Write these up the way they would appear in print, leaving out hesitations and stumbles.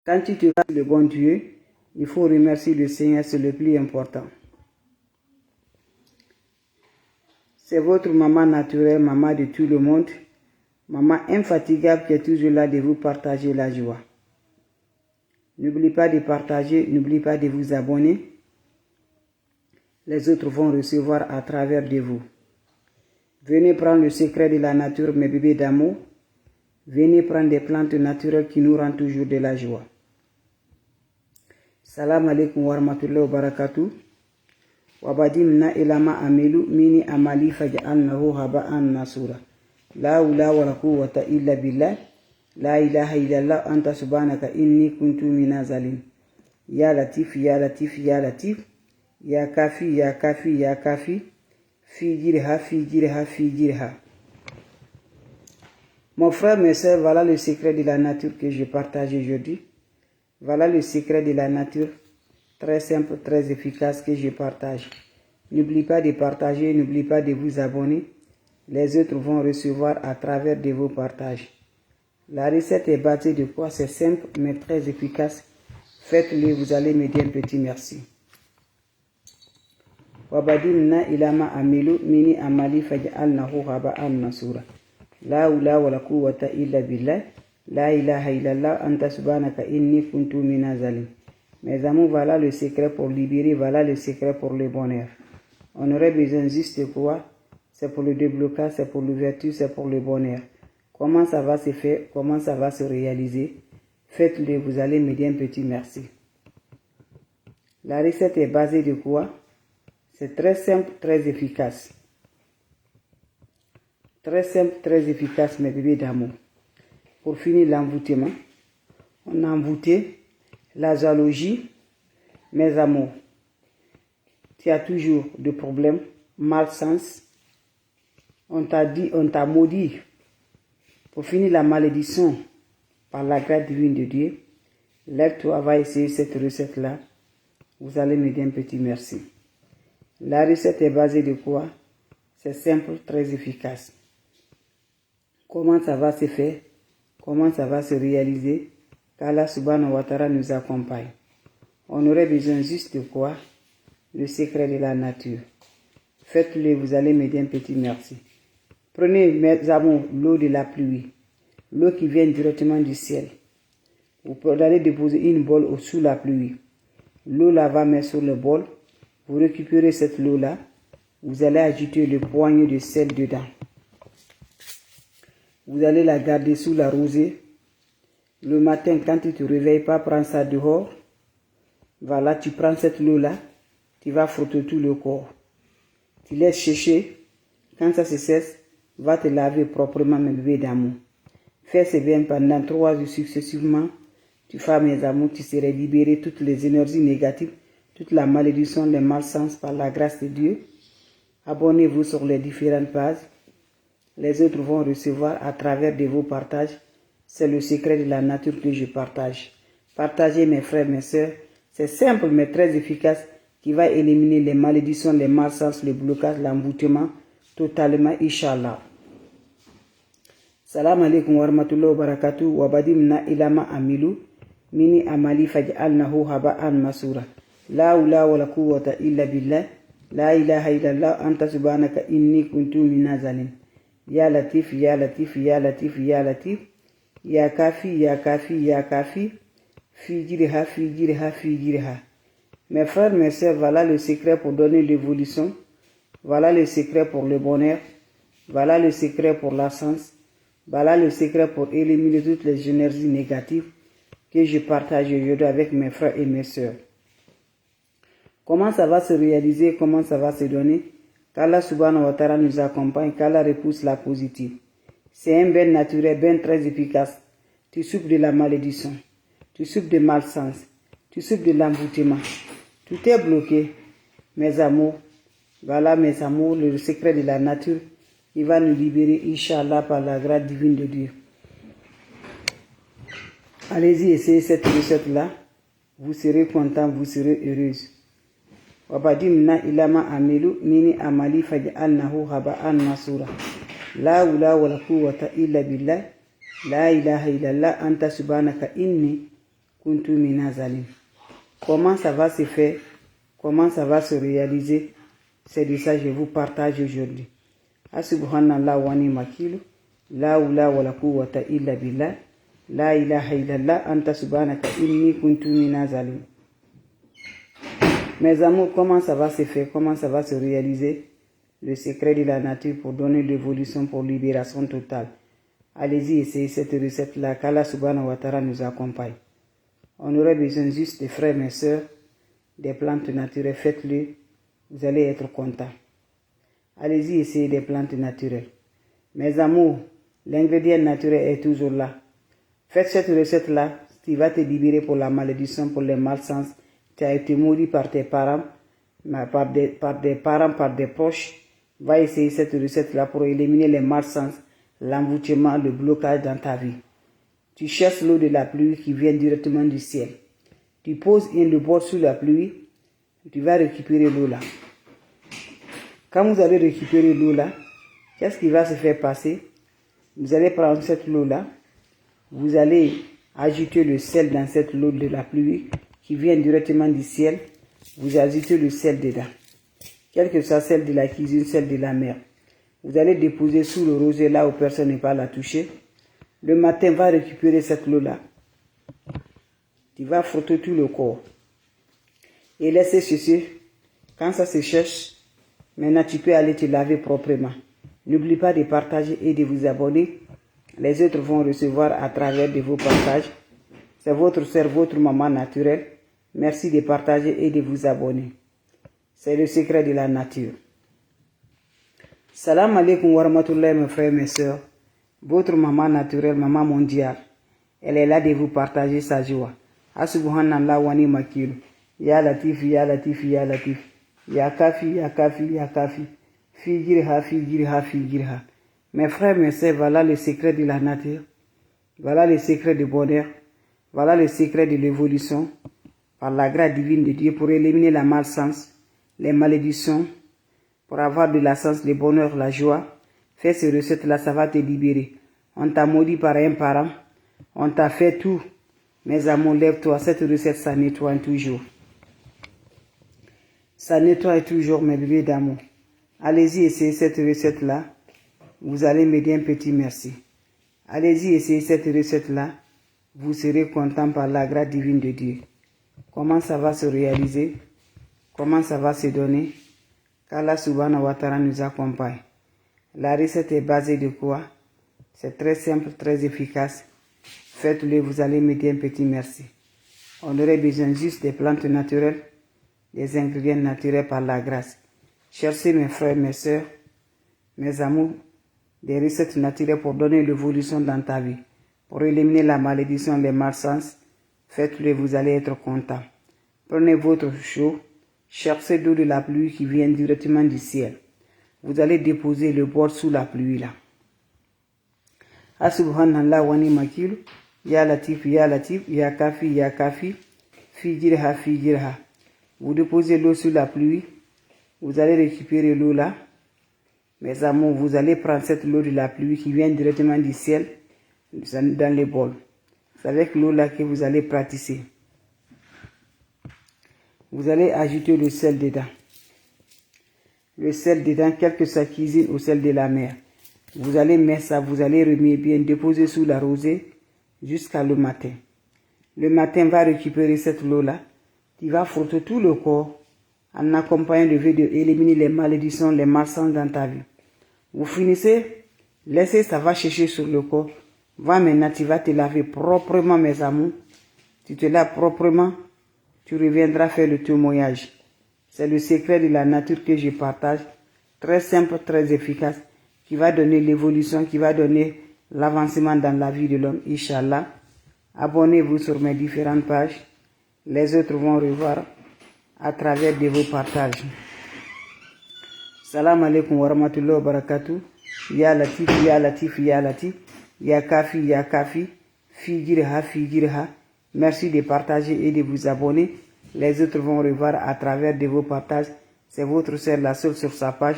Quand tu te fais le bon Dieu, il faut remercier le Seigneur, c'est le plus important. C'est votre maman naturelle, maman de tout le monde, maman infatigable qui est toujours là de vous partager la joie. N'oubliez pas de partager, n'oubliez pas de vous abonner. Les autres vont recevoir à travers de vous. Venez prendre le secret de la nature, mes bébés d'amour. Venez prendre des plantes naturelles qui nous rendent toujours de la joie. Salam alaikum wa rahmatullahi wa barakatuh. Wabadimna ilama amelu mini amali faj'alnahu haba'an nasura. La hawla wa la quwwata illa billah. La ilaha illallah anta subhanaka inni kuntu minaz zalim. Ya latif, ya latif, ya latif. Ya kafi, ya kafi, ya kafi. Fi jirha, fi jirha, fi jirha. Mon frère, mes soeurs, voilà le secret de la nature que je partage aujourd'hui. Voilà le secret de la nature, très simple, très efficace que je partage. N'oubliez pas de partager, n'oubliez pas de vous abonner. Les autres vont recevoir à travers de vos partages. La recette est basée de quoi? C'est simple, mais très efficace. Faites-le, vous allez me dire un petit merci. Wabadimna ilama amilu mini amali faj'alnahu haba'an nasura. La hawla wa la quwwata illa billah. La ilaha illallah anta subhanaka inni kuntu minaz zalim. Mes amours, voilà le secret pour libérer, voilà le secret pour le bonheur. On aurait besoin juste de quoi? C'est pour le déblocage, c'est pour l'ouverture, c'est pour le bonheur. Comment ça va se faire? Comment ça va se réaliser? Faites-le, vous allez me dire un petit merci. La recette est basée de quoi? C'est très simple, très efficace. Très simple, très efficace, mes bébés d'amour. Pour finir l'envoûtement, on a envoûté la jalousie, mes amours. Tu as toujours des problèmes, malsens. On t'a dit, on t'a maudit. Pour finir la malédiction, par la grâce divine de Dieu, lève-toi, va essayer cette recette-là. Vous allez me dire un petit merci. La recette est basée de quoi? C'est simple, très efficace. Comment ça va se faire? Comment ça va se réaliser? Qu'Allah subhanahu wa ta'ala nous accompagne. On aurait besoin juste de quoi? Le secret de la nature. Faites-le, vous allez me dire un petit merci. Prenez, mes amours, l'eau de la pluie. L'eau qui vient directement du ciel. Vous allez déposer une bol sous la pluie. L'eau là va mettre sur le bol. Vous récupérez cette eau-là. Vous allez ajouter le poignet de sel dedans. Vous allez la garder sous la rosée. Le matin, quand tu te réveilles, pas prendre ça dehors. Voilà, tu prends cette eau-là. Tu vas frotter tout le corps. Tu laisses sécher. Quand ça se cesse, va te laver proprement, mes bébés d'amour. Fais ce bien pendant 3 jours successivement. Tu fais, mes amours, tu seras libéré toutes les énergies négatives, toute la malédiction, les malsens par la grâce de Dieu. Abonnez-vous sur les différentes pages. Les autres vont recevoir à travers de vos partages. C'est le secret de la nature que je partage. Partagez, mes frères, mes soeurs. C'est simple mais très efficace qui va éliminer les malédictions, les malsens, les blocages, l'envoûtement totalement, Inch'Allah. Salam alaikum wa rahmatullahi wa barakatuh. Wabadimna ilama amilu mini amali faj'alnahu haba'an masura. La hawla wa la quwwata illa billah. La ilaha illallah anta subhanaka inni kuntu minaz zalim. Ya latif, ya latif, ya latif, ya latif. Ya kafi, ya kafi, ya kafi. Fi jirha, fi jirha, fi jirha. Mes frères, mes soeurs, voilà le secret pour donner l'évolution. Voilà le secret pour le bonheur. Voilà le secret pour la science. Voilà le secret pour éliminer toutes les énergies négatives que je partage aujourd'hui avec mes frères et mes soeurs. Comment ça va se réaliser? Comment ça va se donner? Qu'Allah subhanahu wa ta'ala nous accompagne, qu'Allah repousse la positive. C'est un bien naturel, bien très efficace. Tu souffres de la malédiction. Tu souffres de malsens. Tu souffres de l'envoûtement. Tout est bloqué. Mes amours. Voilà, mes amours, le secret de la nature. Il va nous libérer, Inch'Allah, par la grâce divine de Dieu. Allez-y, essayez cette recette-là. Vous serez content, vous serez heureuse. Wabadimna ilama amilu mini amali faj'alnahu haba'an nasura. La hawla wa la quwwata illa billah. La ilaha illallah anta subhanaka inni kuntu mina zalim. Comment ça va se faire? Comment ça va se réaliser? C'est de ça que je vous partage aujourd'hui. Subhanallah wa ni'mal wakil. La hawla wa la quwwata illa billah. La ilaha illallah anta subhanaka inni kuntu minaz zalim. Mes amours, comment ça va se faire? Comment ça va se réaliser? Le secret de la nature pour donner l'évolution pour libération totale. Allez-y, essayez cette recette-là, qu'Allah subhanahu wa ta'ala nous accompagne. On aurait besoin juste des frères et sœurs, des plantes naturelles, faites-le, vous allez être contents. Allez-y, essayez des plantes naturelles. Mes amours, l'ingrédient naturel est toujours là. Faites cette recette-là, qui va te libérer pour la malédiction, pour les malsens. Tu as été maudit par tes parents, par des proches. Va essayer cette recette-là pour éliminer les malsens, l'envoûtement, le blocage dans ta vie. Tu cherches l'eau de la pluie qui vient directement du ciel. Tu poses le bord sous la pluie, tu vas récupérer l'eau là. Quand vous allez récupérer l'eau là, qu'est-ce qui va se faire passer? Vous allez prendre cette eau là, vous allez ajouter le sel dans cette eau de la pluie qui vient directement du ciel. Vous ajoutez le sel dedans. Quel que soit celle de la cuisine, celle de la mer. Vous allez déposer sous le rosier là où personne n'est pas la toucher. Le matin, va récupérer cette eau-là. Tu vas frotter tout le corps. Et laisser sécher. Quand ça se sèche, maintenant tu peux aller te laver proprement. N'oublie pas de partager et de vous abonner. Les autres vont recevoir à travers de vos partages. C'est votre sœur, votre maman naturelle. Merci de partager et de vous abonner. C'est le secret de la nature. Salam alaikum wa rahmatullahi mes frères et mes sœurs. Votre maman naturelle, maman mondiale, elle est là de vous partager sa joie. Subhanallah wa ni'mal wakil. Ya Latif, Ya Latif, Ya Latif. Ya Kafi, Ya Kafi, Ya Kafi. Figirha, Figirha, Figirha. Mes frères, mes sœurs, voilà le secret de la nature. Voilà le secret du bonheur. Voilà le secret de l'évolution. Par la grâce divine de Dieu pour éliminer la malchance, les malédictions, pour avoir de la chance, le bonheur, la joie. Fais ces recettes-là, ça va te libérer. On t'a maudit par un parent. On t'a fait tout. Mes amours, lève-toi. Cette recette, ça nettoie toujours. Ça nettoie toujours, mes bébés d'amour. Allez-y, essayez cette recette-là. Vous allez me dire un petit merci. Allez-y, essayez cette recette-là. Vous serez content par la grâce divine de Dieu. Comment ça va se réaliser? Comment ça va se donner? Qu'Allah subhanahu wa ta'ala nous accompagne. La recette est basée de quoi? C'est très simple, très efficace. Faites-le, vous allez me dire un petit merci. On aurait besoin juste des plantes naturelles, des ingrédients naturels par la grâce. Cherchez mes frères, mes sœurs, mes amours, des recettes naturelles pour donner l'évolution dans ta vie, pour éliminer la malédiction, les malchance. Faites-le, vous allez être content. Prenez votre chaud, cherchez l'eau de la pluie qui vient directement du ciel. Vous allez déposer le bord sous la pluie là. Subhanallah wa ni'mal wakil. Ya Latif, Ya Latif, Ya Kafi, Ya Kafi. Figirha, Figirha. Vous déposez l'eau sous la pluie. Vous allez récupérer l'eau là. Mes amours, vous allez prendre cette eau de la pluie qui vient directement du ciel dans les bols. C'est avec l'eau là que vous allez pratiquer. Vous allez ajouter le sel dedans. Le sel dedans, quelle que soit cuisine ou sel de la mer. Vous allez mettre ça, vous allez remuer bien, déposer sous la rosée jusqu'à le matin. Le matin, va récupérer cette eau-là. Tu vas frotter tout le corps en accompagnant le vœu d'éliminer les malédictions, les malsances dans ta vie. Vous finissez, laissez ça va chercher sur le corps. Va maintenant, tu vas te laver proprement, mes amours. Tu te laves proprement, tu reviendras faire le témoignage. C'est le secret de la nature que je partage. Très simple, très efficace. Qui va donner l'évolution, qui va donner l'avancement dans la vie de l'homme, Inch'Allah. Abonnez-vous sur mes différentes pages. Les autres vont revoir à travers de vos partages. Salam alaikum wa rahmatullahi wa barakatuh. Ya Latif, Ya Latif, Ya Latif. Ya Kafi, Ya Kafi. Figirha, Figirha. Merci de partager et de vous abonner. Les autres vont revoir à travers de vos partages. C'est votre sœur la seule sur sa page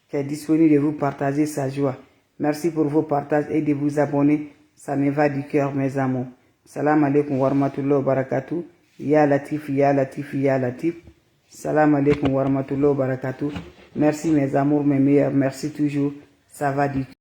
qui est disponible de vous partager sa joie. Merci pour vos partages et de vous abonner. Ça me va du cœur, mes amours. Salam alaikum wa rahmatullahi wa barakatuh. Ya Latif, ya Latif, ya Latif. Salam alaikum wa rahmatullahi wa barakatuh. Merci mes amours, mes meilleurs. Merci toujours. Ça va du tout.